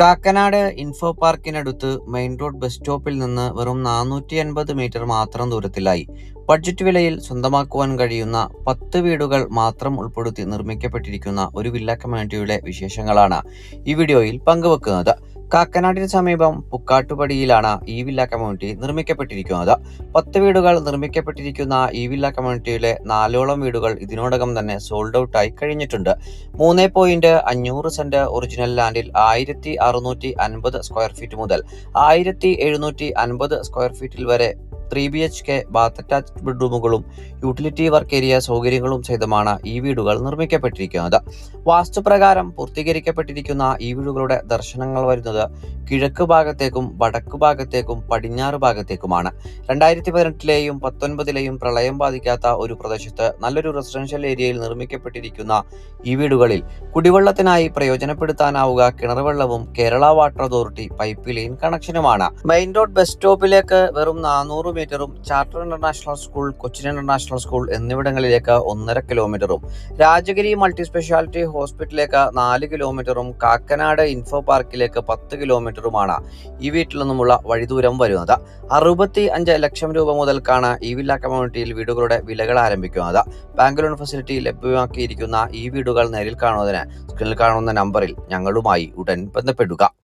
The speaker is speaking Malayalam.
കാക്കനാട് ഇൻഫോ പാർക്കിനടുത്ത് മെയിൻ റോഡ് ബസ് സ്റ്റോപ്പിൽ നിന്ന് വെറും 450 മീറ്റർ മാത്രം ദൂരത്തിലായി ബഡ്ജറ്റ് വിലയിൽ സ്വന്തമാക്കുവാൻ കഴിയുന്ന 10 വീടുകൾ മാത്രം ഉൾപ്പെടുത്തി നിർമ്മിക്കപ്പെട്ടിരിക്കുന്ന ഒരു വില്ല കമ്മ്യൂണിറ്റിയുടെ വിശേഷങ്ങളാണ് ഈ വീഡിയോയിൽ പങ്കുവെക്കുന്നത്. കാക്കനാടിന് സമീപം പുക്കാട്ടുപടിയിലാണ് ഈ വില്ല കമ്മ്യൂണിറ്റി നിർമ്മിക്കപ്പെട്ടിരിക്കുന്നത്. 10 വീടുകൾ നിർമ്മിക്കപ്പെട്ടിരിക്കുന്ന ഈ വില്ല കമ്മ്യൂണിറ്റിയിലെ 4ഓളം വീടുകൾ ഇതിനോടകം തന്നെ സോൾഡ് ഔട്ട് ആയി കഴിഞ്ഞിട്ടുണ്ട്. 3.5 സെന്റ് ഒറിജിനൽ ലാൻഡിൽ 1650 സ്ക്വയർ ഫീറ്റ് മുതൽ 1750 സ്ക്വയർ ഫീറ്റിൽ വരെ 3 BHK ബാത്ത് അറ്റാച്ച്ഡ് ബെഡ്റൂമുകളും യൂട്ടിലിറ്റി വർക്ക് ഏരിയ സൗകര്യങ്ങളും സഹിതമാണ് ഈ വീടുകൾ നിർമ്മിക്കപ്പെട്ടിരിക്കുന്നത്. വാസ്തുപ്രകാരം പൂർത്തീകരിക്കപ്പെട്ടിരിക്കുന്ന ഈ വീടുകളുടെ ദർശനങ്ങൾ വരുന്നത് കിഴക്ക് ഭാഗത്തേക്കും വടക്കു ഭാഗത്തേക്കും പടിഞ്ഞാറ് ഭാഗത്തേക്കുമാണ്. 2018-ലെയും 19-ലെയും പ്രളയം ബാധിക്കാത്ത ഒരു പ്രദേശത്ത് നല്ലൊരു റെസിഡൻഷ്യൽ ഏരിയയിൽ നിർമ്മിക്കപ്പെട്ടിരിക്കുന്ന ഈ വീടുകളിൽ കുടിവെള്ളത്തിനായി പ്രയോജനപ്പെടുത്താനാവുക കിണർവെള്ളവും Kerala water authority pipe line കണക്ഷനുമാണ്. മെയിൻ റോഡ് ബസ് സ്റ്റോപ്പിലേക്ക് വെറും 400 മീറ്ററും charter international school, Cochin international school എന്നിവിടങ്ങളിലേക്ക് 1.5 കിലോമീറ്ററും, രാജഗിരി മൾട്ടി സ്പെഷ്യാലിറ്റി ഹോസ്പിറ്റലിലേക്ക് 4 കിലോമീറ്ററും, കാക്കനാട് ഇൻഫോ പാർക്കിലേക്ക് 10 കിലോമീറ്ററുമാണ് ഈ വീട്ടിൽ നിന്നുമുള്ള വഴിദൂരം വരുന്നത്. 65 ലക്ഷം രൂപ മുതൽക്കാണ് ഈ വില്ല കമ്മ്യൂണിറ്റിയിൽ വീടുകളുടെ വിലകൾ ആരംഭിക്കുന്നത്. ബാങ്ക് ലോൺ ഫെസിലിറ്റി ലഭ്യമാക്കിയിരിക്കുന്ന ഈ വീടുകൾ നേരിൽ കാണുന്നതിന് സ്ക്രീനിൽ കാണുന്ന നമ്പറിൽ ഞങ്ങളുമായി ഉടൻ ബന്ധപ്പെടുക.